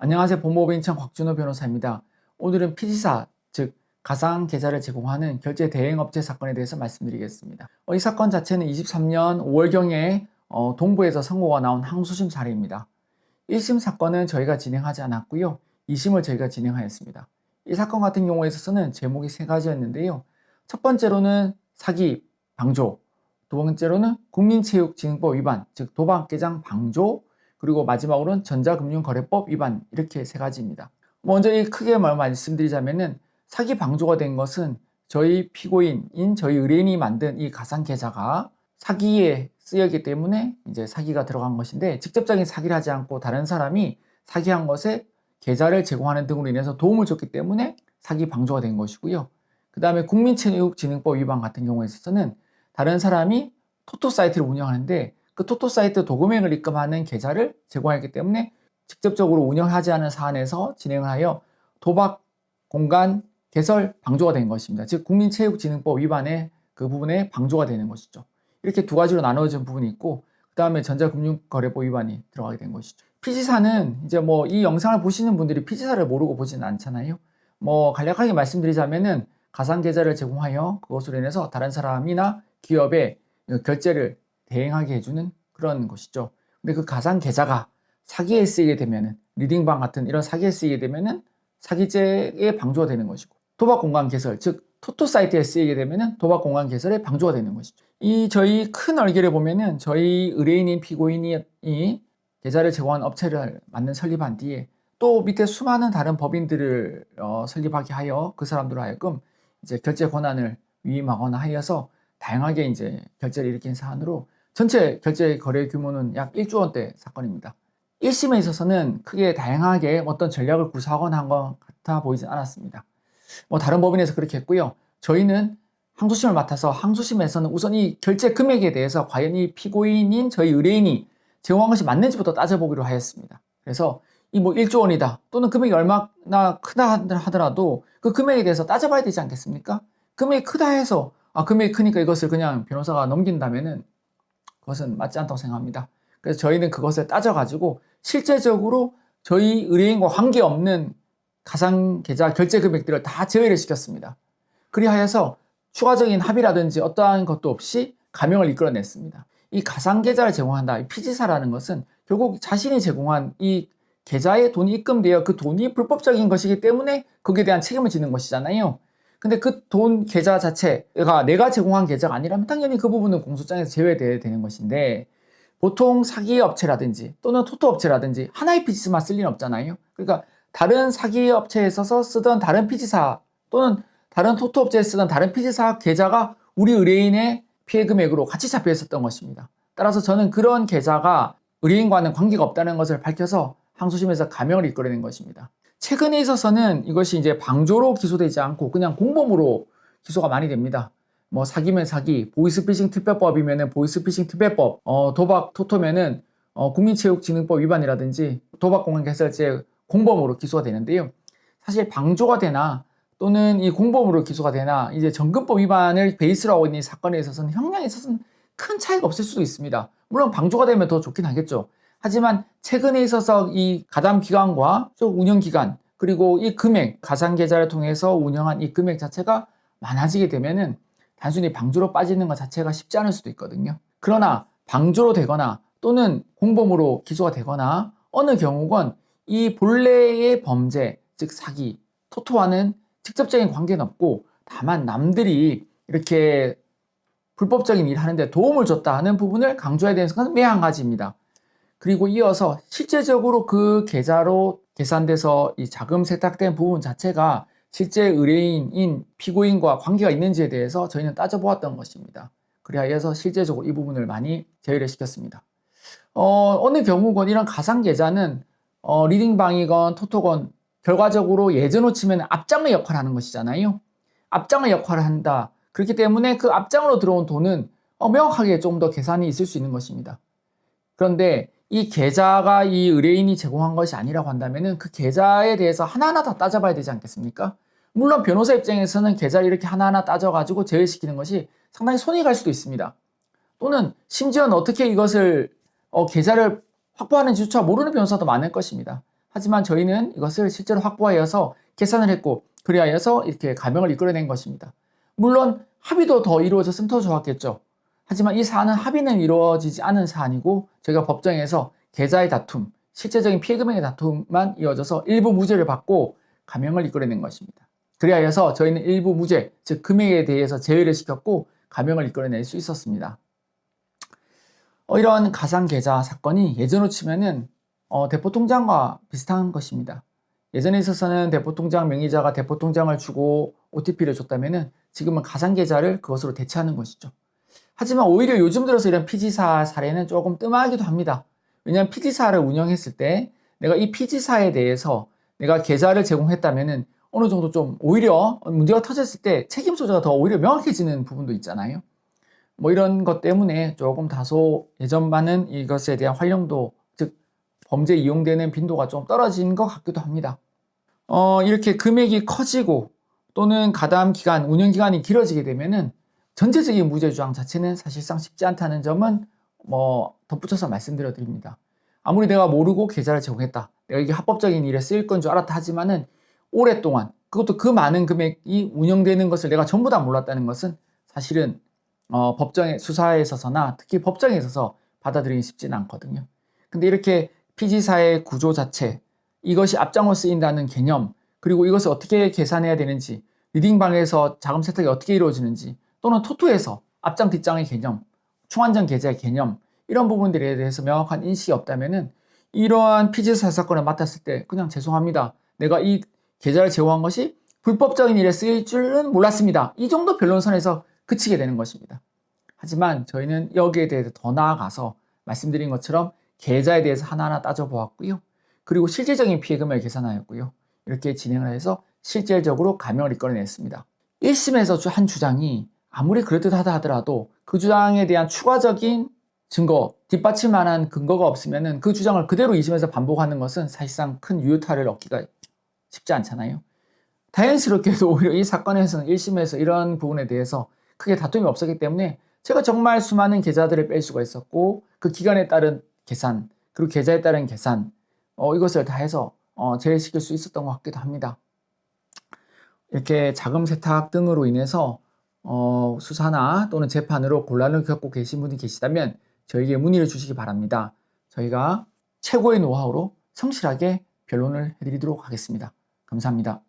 안녕하세요. 법무법인청 곽준호 변호사입니다. 오늘은 피지사, 즉 가상계좌를 제공하는 결제 대행업체 사건에 대해서 말씀드리겠습니다. 이 사건 자체는 23년 5월경에 동부에서 선고가 나온 항소심 사례입니다. 1심 사건은 저희가 진행하지 않았고요. 2심을 저희가 진행하였습니다. 이 사건 같은 경우에 있어서는 제목이 세 가지였는데요. 첫 번째로는 사기, 방조, 두 번째로는 국민체육진흥법 위반, 즉 도박개장 방조, 그리고 마지막으로는 전자금융거래법 위반, 이렇게 세 가지입니다. 먼저 이 크게 말씀드리자면은 사기 방조가 된 것은 저희 피고인인 저희 의뢰인이 만든 이 가상계좌가 사기에 쓰였기 때문에 이제 사기가 들어간 것인데, 직접적인 사기를 하지 않고 다른 사람이 사기한 것에 계좌를 제공하는 등으로 인해서 도움을 줬기 때문에 사기 방조가 된 것이고요. 그 다음에 국민체육진흥법 위반 같은 경우에 있어서는 다른 사람이 토토 사이트를 운영하는데 그 토토 사이트 도금액을 입금하는 계좌를 제공했기 때문에 직접적으로 운영하지 않은 사안에서 진행을 하여 도박 공간 개설 방조가 된 것입니다. 즉 국민체육진흥법 위반의 그 부분에 방조가 되는 것이죠. 이렇게 두 가지로 나눠진 부분이 있고, 그 다음에 전자금융거래법 위반이 들어가게 된 것이죠. 피지사는 이제 이 영상을 보시는 분들이 피지사를 모르고 보지는 않잖아요. 간략하게 말씀드리자면은 가상계좌를 제공하여 그것으로 인해서 다른 사람이나 기업에 결제를 대행하게 해주는 그런 것이죠. 근데 그 가상계좌가 사기에 쓰이게 되면은, 리딩방 같은 이런 사기에 쓰이게 되면은 사기죄의 방조가 되는 것이고, 도박공간 개설, 즉 토토 사이트에 쓰이게 되면은 도박공간 개설의 방조가 되는 것이죠. 이 저희 큰 얼개를 보면은 저희 의뢰인인 피고인이 이 계좌를 제공한 업체를 설립한 뒤에 또 밑에 수많은 다른 법인들을 설립하게 하여 그 사람들로 하여금 이제 결제 권한을 위임하거나 하여서 다양하게 이제 결제를 일으킨 사안으로 전체 결제 거래 규모는 약 1조 원대 사건입니다. 1심에 있어서는 크게 다양하게 어떤 전략을 구사하거나 한 것 같아 보이진 않았습니다. 다른 법인에서 그렇게 했고요. 저희는 항소심을 맡아서 항소심에서는 우선 이 결제 금액에 대해서 과연 이 피고인인 저희 의뢰인이 제공한 것이 맞는지부터 따져보기로 하였습니다. 그래서 이 1조 원이다 또는 금액이 얼마나 크다 하더라도 그 금액에 대해서 따져봐야 되지 않겠습니까? 금액이 크다 해서 금액이 크니까 이것을 그냥 변호사가 넘긴다면은 그것은 맞지 않다고 생각합니다. 그래서 저희는 그것을 따져가지고 실제적으로 저희 의뢰인과 관계없는 가상계좌 결제 금액들을 다 제외를 시켰습니다. 그리하여서 추가적인 합의라든지 어떠한 것도 없이 감형을 이끌어냈습니다. 이 가상계좌를 제공한다, 이 피지사라는 것은 결국 자신이 제공한 이 계좌에 돈이 입금되어 그 돈이 불법적인 것이기 때문에 거기에 대한 책임을 지는 것이잖아요. 근데 그 돈 계좌 자체가 내가 제공한 계좌가 아니라면 당연히 그 부분은 공소장에서 제외돼야 되는 것인데, 보통 사기 업체라든지 또는 토토 업체라든지 하나의 피지사만 쓸 리는 없잖아요. 그러니까 다른 사기 업체에서 쓰던 다른 피지사 또는 다른 토토 업체에 쓰던 다른 피지사 계좌가 우리 의뢰인의 피해 금액으로 같이 잡혀 있었던 것입니다. 따라서 저는 그런 계좌가 의뢰인과는 관계가 없다는 것을 밝혀서 항소심에서 감형을 이끌어낸 것입니다. 최근에 있어서는 이것이 이제 방조로 기소되지 않고 그냥 공범으로 기소가 많이 됩니다. 사기면 사기, 보이스피싱 특별법이면은 보이스피싱 특별법, 도박 토토면은 국민체육진흥법 위반이라든지 도박공간 개설죄 공범으로 기소가 되는데요. 사실 방조가 되나 또는 이 공범으로 기소가 되나 이제 정근법 위반을 베이스로 하고 있는 이 사건에 있어서는 형량에 있어서는 큰 차이가 없을 수도 있습니다. 물론 방조가 되면 더 좋긴 하겠죠. 하지만 최근에 있어서 이 가담 기간과 운영 기간, 그리고 이 금액, 가상계좌를 통해서 운영한 이 금액 자체가 많아지게 되면은 단순히 방조로 빠지는 것 자체가 쉽지 않을 수도 있거든요. 그러나 방조로 되거나 또는 공범으로 기소가 되거나 어느 경우건 이 본래의 범죄, 즉 사기, 토토와는 직접적인 관계는 없고 다만 남들이 이렇게 불법적인 일을 하는데 도움을 줬다 하는 부분을 강조해야 되는 것은 매한 한 가지입니다. 그리고 이어서 실제적으로 그 계좌로 계산돼서 이 자금 세탁된 부분 자체가 실제 의뢰인인 피고인과 관계가 있는지에 대해서 저희는 따져보았던 것입니다. 그리하여서 실제적으로 이 부분을 많이 제외를 시켰습니다. 어느 경우건 이런 가상계좌는 리딩방이건 토토건 결과적으로 예전으로 치면 앞장의 역할을 하는 것이잖아요. 앞장의 역할을 한다. 그렇기 때문에 그 앞장으로 들어온 돈은 명확하게 좀 더 계산이 있을 수 있는 것입니다. 그런데 이 계좌가 이 의뢰인이 제공한 것이 아니라고 한다면은 그 계좌에 대해서 하나하나 다 따져봐야 되지 않겠습니까? 물론 변호사 입장에서는 계좌를 이렇게 하나하나 따져가지고 제외시키는 것이 상당히 손이 갈 수도 있습니다. 또는 심지어는 어떻게 이것을 계좌를 확보하는지조차 모르는 변호사도 많을 것입니다. 하지만 저희는 이것을 실제로 확보하여서 계산을 했고 그리하여서 이렇게 가명을 이끌어낸 것입니다. 물론 합의도 더 이루어졌으면 더 좋았겠죠. 하지만 이 사안은 합의는 이루어지지 않은 사안이고 저희가 법정에서 계좌의 다툼, 실제적인 피해 금액의 다툼만 이어져서 일부 무죄를 받고 가명을 이끌어낸 것입니다. 그리하여서 저희는 일부 무죄, 즉 금액에 대해서 제외를 시켰고 가명을 이끌어낼 수 있었습니다. 이런 가상계좌 사건이 예전으로 치면은 대포통장과 비슷한 것입니다. 예전에 있어서는 대포통장 명의자가 대포통장을 주고 OTP를 줬다면은 지금은 가상계좌를 그것으로 대체하는 것이죠. 하지만 오히려 요즘 들어서 이런 피지사 사례는 조금 뜸하기도 합니다. 왜냐하면 피지사를 운영했을 때 내가 이 피지사에 대해서 내가 계좌를 제공했다면은 어느 정도 좀 오히려 문제가 터졌을 때 책임 소재가 더 오히려 명확해지는 부분도 있잖아요. 뭐 이런 것 때문에 조금 다소 예전만은 이것에 대한 활용도, 즉 범죄에 이용되는 빈도가 좀 떨어진 것 같기도 합니다. 이렇게 금액이 커지고 또는 가담 기간, 운영 기간이 길어지게 되면은 전체적인 무죄 주장 자체는 사실상 쉽지 않다는 점은 덧붙여서 말씀드려 드립니다. 아무리 내가 모르고 계좌를 제공했다, 내가 이게 합법적인 일에 쓰일 건 줄 알았다 하지만은 오랫동안 그것도 그 많은 금액이 운영되는 것을 내가 전부 다 몰랐다는 것은 사실은 법정의 수사에 있어서나 특히 법정에 있어서 받아들이기 쉽지는 않거든요. 근데 이렇게 피지사의 구조 자체, 이것이 앞장으로 쓰인다는 개념, 그리고 이것을 어떻게 계산해야 되는지, 리딩방에서 자금 세탁이 어떻게 이루어지는지, 또는 토토에서 앞장 뒷장의 개념, 충환전 계좌의 개념, 이런 부분들에 대해서 명확한 인식이 없다면은 이러한 피지사 사건을 맡았을 때 그냥 죄송합니다, 내가 이 계좌를 제공한 것이 불법적인 일에 쓰일 줄은 몰랐습니다, 이 정도 변론선에서 그치게 되는 것입니다. 하지만 저희는 여기에 대해서 더 나아가서 말씀드린 것처럼 계좌에 대해서 하나하나 따져보았고요. 그리고 실질적인 피해금을 계산하였고요. 이렇게 진행을 해서 실질적으로 가명을 이끌어냈습니다. 1심에서 한 주장이 아무리 그럴듯하다 하더라도 그 주장에 대한 추가적인 증거, 뒷받침만한 근거가 없으면 그 주장을 그대로 2심에서 반복하는 것은 사실상 큰 유효타를 얻기가 쉽지 않잖아요. 다행스럽게도 오히려 이 사건에서는 1심에서 이런 부분에 대해서 크게 다툼이 없었기 때문에 제가 정말 수많은 계좌들을 뺄 수가 있었고 그 기간에 따른 계산, 그리고 계좌에 따른 계산, 이것을 다 해서 제외시킬 수 있었던 것 같기도 합니다. 이렇게 자금 세탁 등으로 인해서 수사나 또는 재판으로 곤란을 겪고 계신 분이 계시다면 저에게 문의를 주시기 바랍니다. 저희가 최고의 노하우로 성실하게 변론을 해드리도록 하겠습니다. 감사합니다.